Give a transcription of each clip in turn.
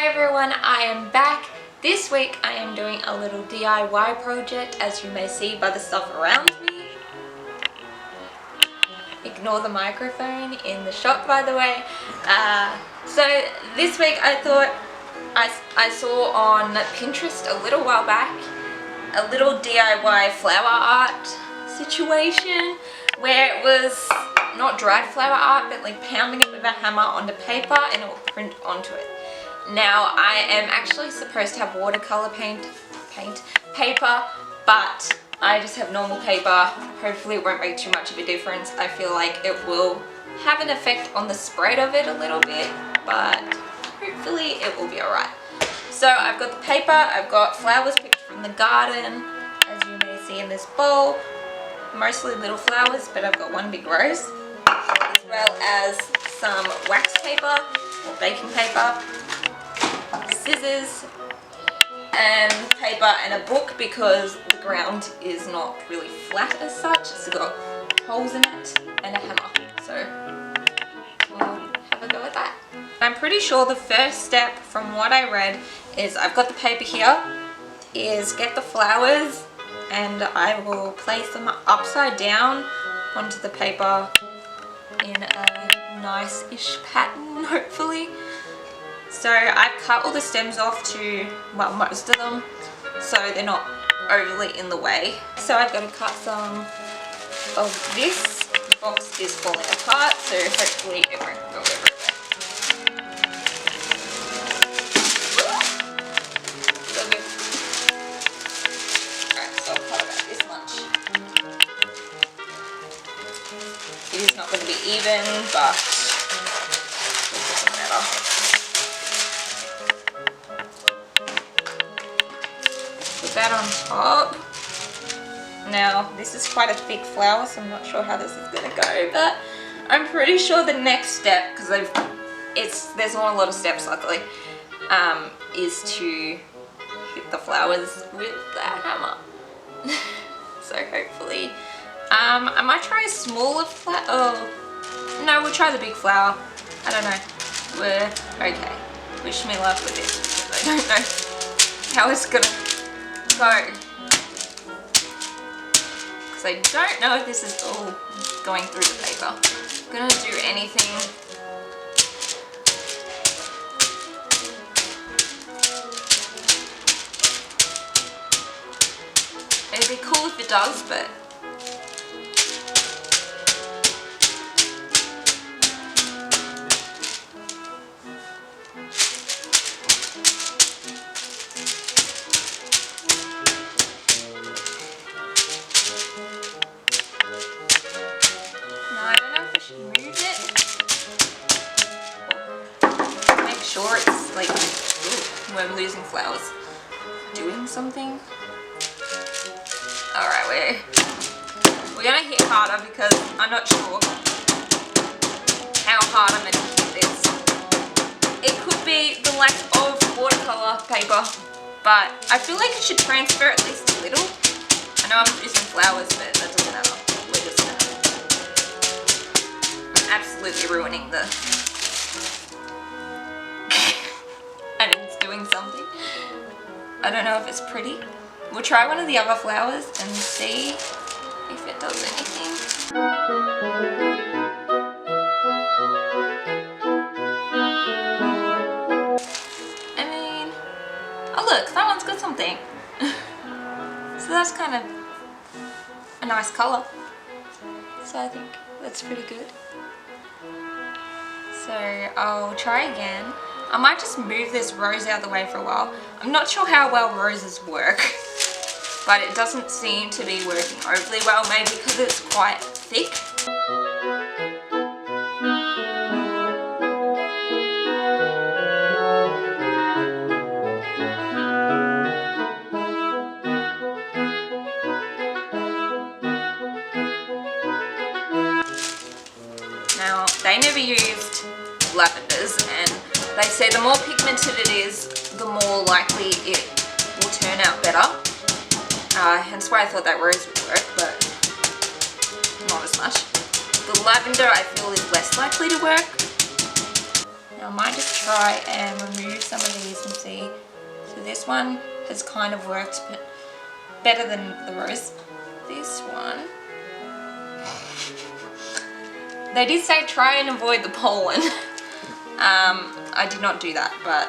Hi everyone, I am back. This week I am doing a little DIY project, as you may see by the stuff around me. Ignore the microphone in the shot, by the way. So this week I thought I saw on Pinterest a little while back a little DIY flower art situation where it was not dried flower art but like pounding it with a hammer onto paper and it will print onto it. Now I am actually supposed to have watercolor paint paper, but I just have normal paper. Hopefully it won't make too much of a difference. I feel like it will have an effect on the spread of it a little bit, but hopefully it will be alright. So I've got the paper, I've got flowers picked from the garden, as you may see in this bowl. Mostly little flowers, but I've got one big rose, as well as some wax paper or baking paper, scissors and paper, and a book because the ground is not really flat as such. It's got holes in it, and a hammer. So we'll have a go at that. I'm pretty sure the first step from what I read is I've got the paper here, is get the flowers and I will place them upside down onto the paper in a nice-ish pattern, hopefully. So I've cut all the stems off to, well, most of them, so they're not overly in the way. So I've got to cut some of this. The box is falling apart, so hopefully it won't go everywhere. So good. Alright, so I'll cut about this much. It is not going to be even, but it doesn't matter. That on top. Now this is quite a thick flower, so I'm not sure how this is going to go, but I'm pretty sure the next step, because there's not a lot of steps luckily, is to hit the flowers with the hammer. So hopefully I might try a smaller flower. Oh no, we'll try the big flower. I don't know. We're okay. Wish me luck with this, because I don't know how it's gonna go, because I don't know if this is all going through the paper. I'm gonna do anything. It'd be cool if it does, but sure it's like, ooh, I'm losing flowers. Doing something. Alright, we're gonna hit harder because I'm not sure how hard I'm gonna hit this. It could be the lack of watercolor paper, but I feel like it should transfer at least a little. I know I'm using flowers, but that doesn't matter. We're just I'm absolutely ruining the and it's doing something. I don't know if it's pretty. We'll try one of the other flowers and see if it does anything. I mean, oh look, that one's got something. So that's kind of a nice colour. So I think that's pretty good. So I'll try again. I might just move this rose out of the way for a while. I'm not sure how well roses work, but it doesn't seem to be working overly well, maybe because it's quite thick. Now, they never used lavenders, and they say the more pigmented it is, the more likely it will turn out better. Hence why I thought that rose would work, but not as much. The lavender I feel is less likely to work. Now I might just try and remove some of these this one has kind of worked better than the rose. This one, they did say try and avoid the pollen. I did not do that, but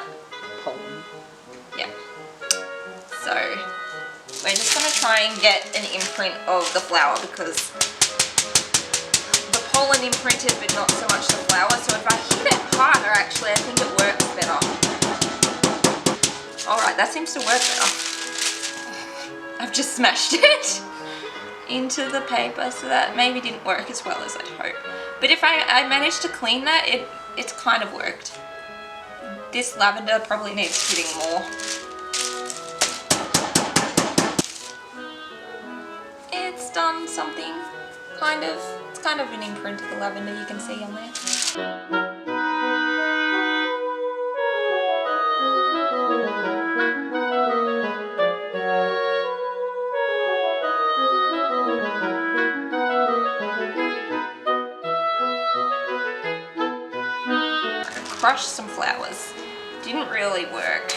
Pollen. yeah. So we're just gonna try and get an imprint of the flower because the pollen imprinted but not so much the flower. So if I hit it harder, actually, I think it works better. Alright, that seems to work better. I've just smashed it into the paper, so that maybe didn't work as well as I'd hoped. But if I managed to clean that, it's kind of worked. This lavender probably needs hitting more. It's done something, kind of. It's kind of an imprint of the lavender you can see on there. Crushed some flowers. Didn't really work.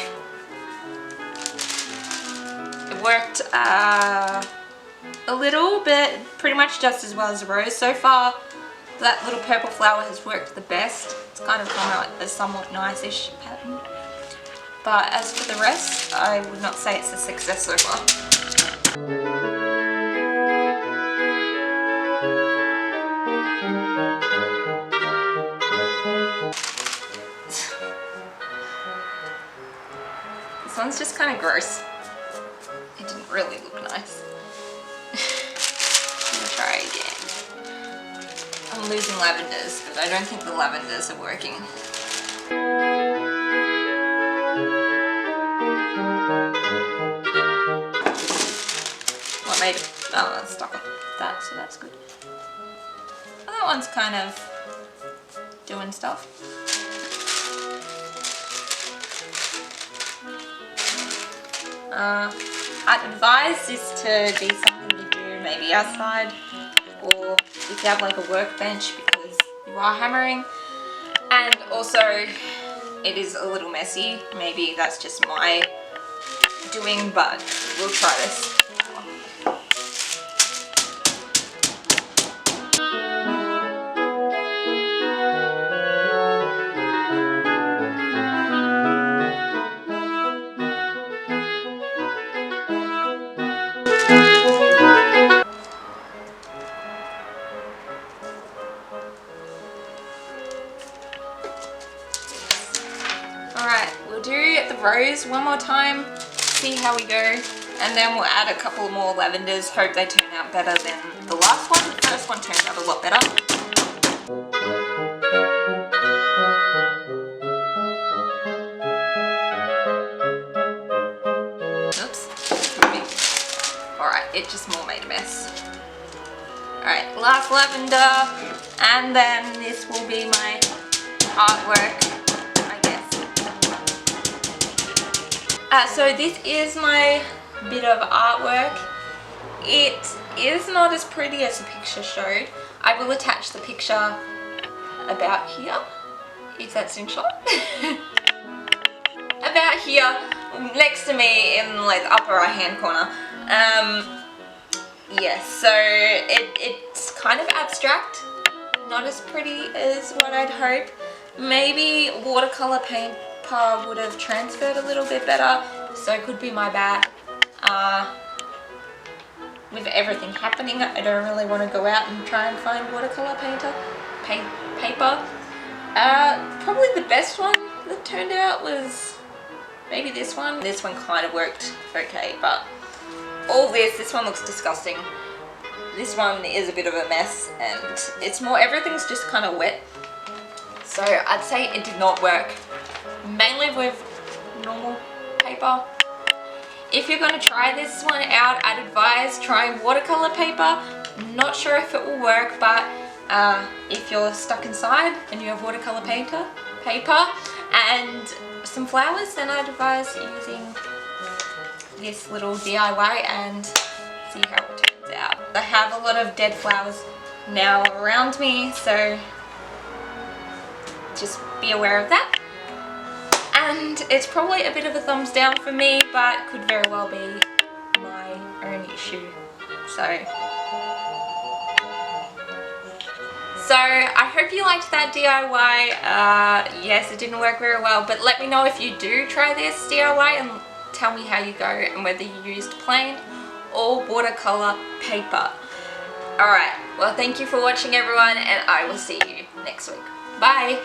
It worked a little bit, pretty much just as well as the rose. So far, that little purple flower has worked the best. It's kind of come out a somewhat nice-ish pattern. But as for the rest, I would not say it's a success so far. This one's just kind of gross. It didn't really look nice. I'm gonna try again. I'm losing lavenders, but I don't think the lavenders are working. What made it? Oh, it's stuck on that, so that's good. Well, that one's kind of doing stuff. I'd advise this to be something you do maybe outside, or if you have like a workbench because you are hammering. And also it is a little messy. Maybe that's just my doing, but we'll try this. Alright, we'll do the rose one more time, see how we go, and then we'll add a couple more lavenders, hope they turn out better than the last one. The first one turned out a lot better. Oops. Alright, it just more made a mess. Alright, last lavender, and then this will be my artwork. So this is my bit of artwork. It is not as pretty as the picture showed. I will attach the picture about here, if that's in shot. About here, next to me in like the upper right hand corner. Yes, so it's kind of abstract, not as pretty as what I'd hope. Maybe watercolor paint would have transferred a little bit better, so it could be my bad. With everything happening, I don't really want to go out and try and find watercolor paper. Probably the best one that turned out was maybe this one. This one kind of worked okay, but all this one looks disgusting. This one is a bit of a mess, and it's more, everything's just kind of wet. So I'd say it did not work. Mainly with normal paper. If you're going to try this one out, I'd advise trying watercolor paper. Not sure if it will work, but if you're stuck inside and you have watercolor paper and some flowers, then I'd advise using this little DIY and see how it turns out. I have a lot of dead flowers now around me, so just be aware of that. And and it's probably a bit of a thumbs down for me, but could very well be my own issue. So I hope you liked that DIY. Yes, it didn't work very well, but let me know if you do try this DIY and tell me how you go and whether you used plain or watercolor paper. Alright, well thank you for watching everyone, and I will see you next week. Bye!